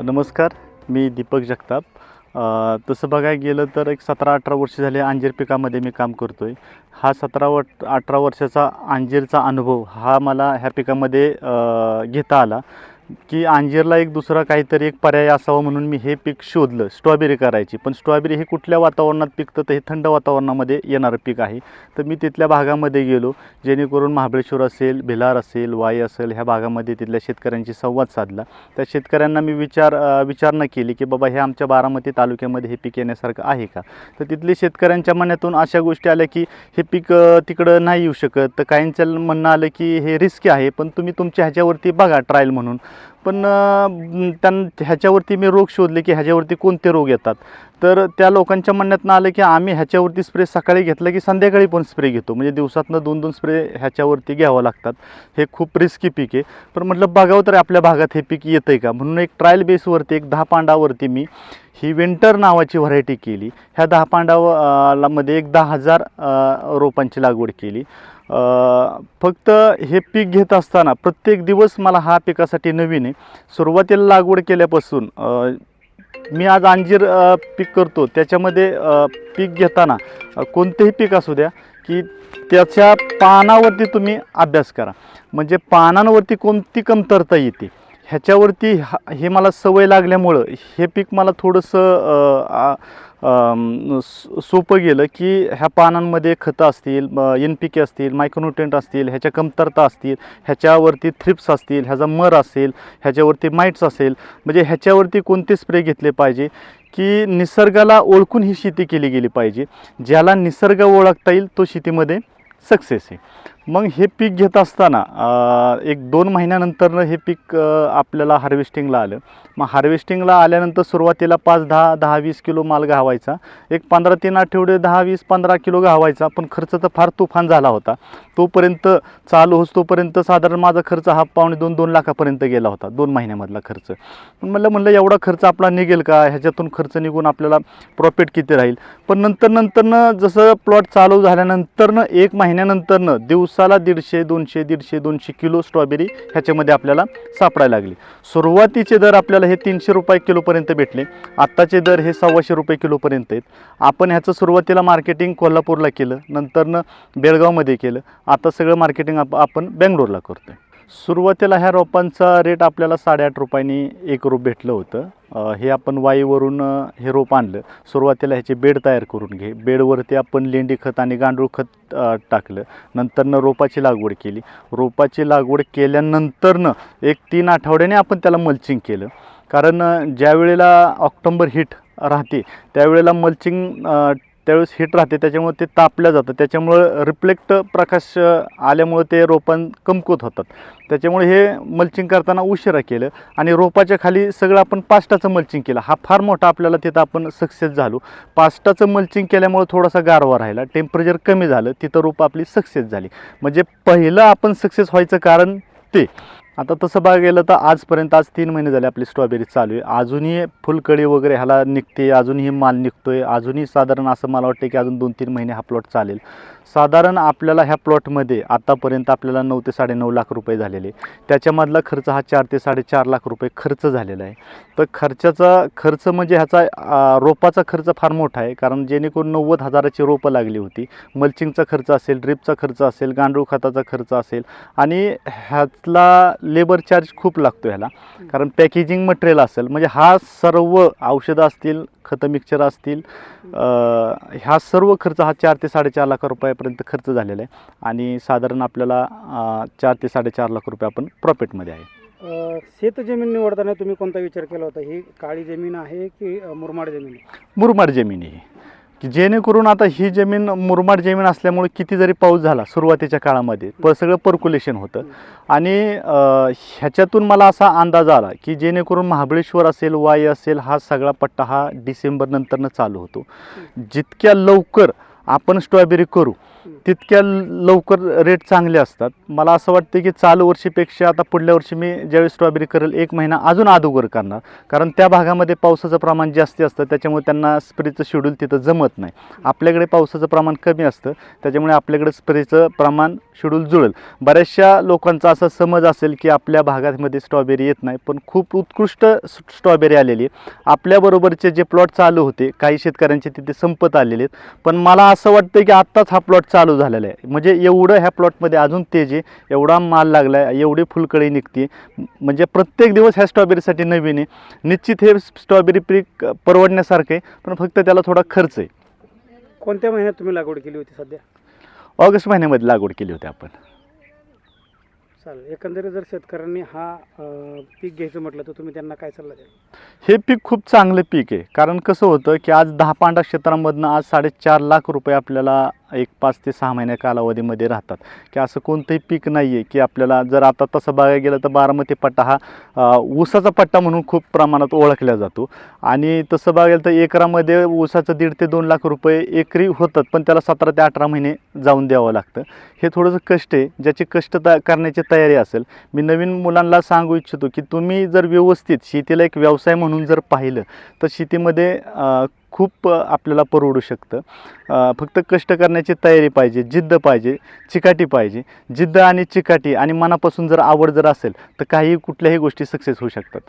नमस्कार, मी दीपक जगताप. तसं बघायला गेलं तर एक 17-18 वर्ष झाले अंजीर पिकामध्ये मी काम करतो आहे. हा 17-18 वर्षाचा अंजीरचा अनुभव हा मला ह्या पिकामध्ये घेता आला की अंजीरला एक दुसरा काहीतरी एक पर्याय असावा म्हणून मी हे पीक शोधलं. स्ट्रॉबेरी करायची, पण स्ट्रॉबेरी हे कुठल्या वातावरणात पिकतं तर हे थंड वातावरणामध्ये येणारं पीक आहे. तर मी तिथल्या भागामध्ये गेलो, जेणेकरून महाबळेश्वर असेल, भिलार असेल, वाई असेल, ह्या भागामध्ये तिथल्या शेतकऱ्यांशी संवाद साधला. त्या शेतकऱ्यांना मी विचारणा केली की बाबा हे आमच्या बारामती तालुक्यामध्ये हे पीक येण्यासारखं आहे का. तर तिथले शेतकऱ्यांच्या मनातून अशा गोष्टी आल्या की हे पीक तिकडं नाही येऊ शकत. तर काहींचं म्हणणं आलं की हे रिस्की आहे, पण तुम्ही तुमच्या ह्याच्यावरती बघा ट्रायल म्हणून. पण ह्याच्यावरती मी रोग शोधले की ह्याच्यावरती कोणते रोग येतात. तर त्या लोकांच्या म्हणण्यातनं आलं की आम्ही ह्याच्यावरती स्प्रे सकाळी घेतला की संध्याकाळी पण स्प्रे घेतो, म्हणजे दिवसातनं 2-2 स्प्रे ह्याच्यावरती घ्यावं लागतात. हे खूप रिस्की पीक आहे. पण म्हटलं बघावं तर आपल्या भागात हे पीक येतं आहे का, म्हणून एक ट्रायल बेसवरती एक 10 पांडावरती मी ही विंटर नावाची व्हरायटी केली. ह्या 10 पांडामध्ये एक 10,000 रोपांची लागवड केली. फक्त हे पीक घेत असताना प्रत्येक दिवस मला हा पिकासाठी नवीन आहे. सुरुवातीला लागवड केल्यापासून मी आज अंजीर पीक करतो, त्याच्यामध्ये पीक घेताना कोणतेही पीक असू द्या की त्याच्या पानावरती तुम्ही अभ्यास करा, म्हणजे पानांवरती कोणती कमतरता येते ह्याच्यावरती हे मला सवय लागल्यामुळं हे पीक मला थोडंसं सोपं गेलं की ह्या पानांमध्ये खतं असतील, NPK असतील, मायक्रोन्यूट्रिएंट असतील, ह्याच्या कमतरता असतील, ह्याच्यावरती थ्रिप्स असतील, ह्याचा मर असेल, ह्याच्यावरती माइट्स असेल, म्हणजे ह्याच्यावरती कोणते स्प्रे घेतले पाहिजे की निसर्गाला ओळखून ही शेती केली गेली पाहिजे. ज्याला निसर्ग ओळखता येईल तो शेतीमध्ये सक्सेस आहे. मग हे पीक घेत असताना एक 2 महिन्यानंतरनं हे पीक आपल्याला हार्वेस्टिंगला आलं. मग हार्वेस्टिंगला आल्यानंतर सुरुवातीला 5-10, 10-20 किलो माल घावायचा. एक 15-3 आठवडे 10-20-15 किलो घावायचा. पण खर्च तर फार तुफान झाला होता. तोपर्यंत चालू होस तोपर्यंत साधारण माझा खर्च हा $2.5-2 लाखापर्यंत गेला होता 2 महिन्यामधला खर्च. पण म्हणलं एवढा खर्च आपला निघेल का, ह्याच्यातून खर्च निघून आपल्याला प्रॉफिट किती राहील. पण नंतरनं जसं प्लॉट चालू झाल्यानंतरनं 1 महिन्यानंतरनं दिवसाला 150-200 किलो स्ट्रॉबेरी ह्याच्यामध्ये आपल्याला सापडायला लागली. सुरुवातीचे दर आपल्याला हे ₹300 किलोपर्यंत भेटले. आत्ताचे दर हे ₹125 किलोपर्यंत आहेत. आपण ह्याचं सुरुवातीला मार्केटिंग कोल्हापूरला केलं, नंतरनं बेळगावमध्ये केलं, आता सगळं मार्केटिंग आपण बेंगलोरला करतो आहे. सुरुवातीला ह्या रोपांचा रेट आपल्याला ₹8.5 एक रोप भेटलं होतं. हे आपण वाईवरून हे रोप आणलं. सुरुवातीला ह्याचे बेड तयार करून घे. बेडवरती आपण लेंडी खत आणि गांडूळ खत टाकलं. नंतरनं रोपाची लागवड केली. रोपाची लागवड केल्यानंतरनं एक 3 आठवड्याने आपण त्याला मल्चिंग केलं. कारण ज्या वेळेला ऑक्टोबर हीट राहते त्यावेळेला मल्चिंग त्यावेळेस हीट राहते, त्याच्यामुळे ते तापलं जातं. त्याच्यामुळं रिफ्लेक्ट प्रकाश आल्यामुळं ते रोपं कमकुवत होतात. त्याच्यामुळे हे मल्चिंग करताना उशिरा केलं आणि रोपाच्या खाली सगळं आपण पास्टाचं मल्चिंग केलं. हा फार मोठा आपल्याला तिथं आपण सक्सेस झालो. पास्टाचं मल्चिंग केल्यामुळं थोडासा गारवा राहिला, टेम्परेचर कमी झालं, तिथं रोपं आपली सक्सेस झाली. म्हणजे पहिलं आपण सक्सेस व्हायचं कारण ते. आता तसं बघायला गेलं तर आजपर्यंत 3 महिने झाले आपली स्ट्रॉबेरी चालू आहे. अजूनही फुलकळी वगैरे ह्याला निघते, अजूनही माल निघतो आहे. अजूनही साधारण असं मला वाटतं की अजून 2-3 महिने हा प्लॉट चालेल. साधारण आपल्याला ह्या प्लॉटमध्ये आतापर्यंत आपल्याला 9 ते 9.5 लाख रुपये झालेले. त्याच्यामधला खर्च हा 4 ते 4.5 लाख रुपये खर्च झालेला आहे. तर खर्च म्हणजे ह्याचा रोपाचा खर्च फार मोठा आहे, कारण जेणेकरून 90,000ची रोपं लागली होती. मल्चिंगचा खर्च असेल, ड्रिपचा खर्च असेल, गांडूळ खताचा खर्च असेल आणि ह्यातला लेबर चार्ज खूप लागतो ह्याला, कारण पॅकेजिंग मटेरियल असेल, म्हणजे हा सर्व औषधं असतील, खतं मिक्सचर असतील, ह्या सर्व खर्च हा 4 ते 4.5 लाख रुपयापर्यंत खर्च झालेला आहे. आणि साधारण आपल्याला 4 ते 4.5 लाख रुपये आपण प्रॉफिटमध्ये आहे. शेत जमीन निवडताना तुम्ही कोणता विचार केला होता? ही काळी जमीन आहे की मुरमाड जमीन आहे? मुरमाड जमीन आहे की जेणेकरून आता ही जमीन मुरमाड जमीन असल्यामुळे किती जरी पाऊस झाला सुरुवातीच्या काळामध्ये सगळं पर्क्युलेशन होतं. आणि ह्याच्यातून मला असा अंदाज आला की जेणेकरून महाबळेश्वर असेल, वाई असेल, हा सगळा पट्टा हा डिसेंबर नंतरनं चालू होतो. जितक्या लवकर आपण स्ट्रॉबेरी करू तितक्या लवकर रेट चांगले असतात. मला असं वाटतं की चालू वर्षीपेक्षा आता पुढल्या वर्षी मी ज्यावेळी स्ट्रॉबेरी करेल 1 महिना अजून अगोदर करणार, कारण त्या भागामध्ये पावसाचं प्रमाण जास्ती असतं, त्याच्यामुळे त्यांना स्प्रेचं शेड्यूल तिथं जमत नाही. आपल्याकडे पावसाचं प्रमाण कमी असतं, त्याच्यामुळे आपल्याकडे स्प्रेचं प्रमाण शेड्यूल जुळेल. बऱ्याचशा लोकांचा असा समज असेल की आपल्या भागामध्ये स्ट्रॉबेरी येत नाही, पण खूप उत्कृष्ट स्ट्रॉबेरी आलेली. आपल्याबरोबरचे जे प्लॉट चालू होते काही शेतकऱ्यांचे तिथे संपत आलेले आहेत, पण मला असं वाटतं की आत्ताच हा प्लॉट चालू झालेला आहे. म्हणजे एवढं ह्या प्लॉटमध्ये अजून तेज आहे, एवढा माल लागला आहे, एवढी फुलकळी निघते, म्हणजे प्रत्येक दिवस ह्या स्ट्रॉबेरीसाठी नवीन आहे. निश्चित हे स्ट्रॉबेरी पीक परवडण्यासारखं आहे, पण फक्त त्याला थोडा खर्च आहे. कोणत्या महिन्यात तुम्ही लागवड केली होती सध्या? ऑगस्ट महिन्यामध्ये लागवड केली होती आपण. चालेल. एकंदरीत जर शेतकऱ्यांनी हा पीक घ्यायचं म्हटलं तर तुम्ही त्यांना काय सल्ला द्याल? हे पीक खूप चांगलं पीक आहे, कारण कसं होतं की आज 10 पांडा क्षेत्रामधनं आज 4.5 लाख रुपये आपल्याला एक 5 ते 6 महिन्या कालावधीमध्ये राहतात. की असं कोणतंही पीक नाही आहे की आपल्याला, जर आता तसं बघायला गेलं तर बारामती पट्टा हा ऊसाचा पट्टा म्हणून खूप प्रमाणात ओळखला जातो. आणि तसं बघायला तर एकरामध्ये ऊसाचं 1.5 ते 2 लाख रुपये एकरी होतात, पण त्याला 17 ते 18 महिने जाऊन द्यावं लागतं. हे थोडंसं कष्ट आहे, ज्याची कष्ट करण्याची तयारी असेल. मी नवीन मुलांना सांगू इच्छितो की तुम्ही जर व्यवस्थित शेतीला एक व्यवसाय म्हणून जर पाहिलं तर शेतीमध्ये खूप आपल्याला परवडू शकतं. फक्त कष्ट करण्याची तयारी पाहिजे, जिद्द पाहिजे, चिकाटी पाहिजे. जिद्द आणि चिकाटी आणि मनापासून जर आवड जर असेल तर काही कुठल्याही गोष्टी सक्सेस होऊ शकतात.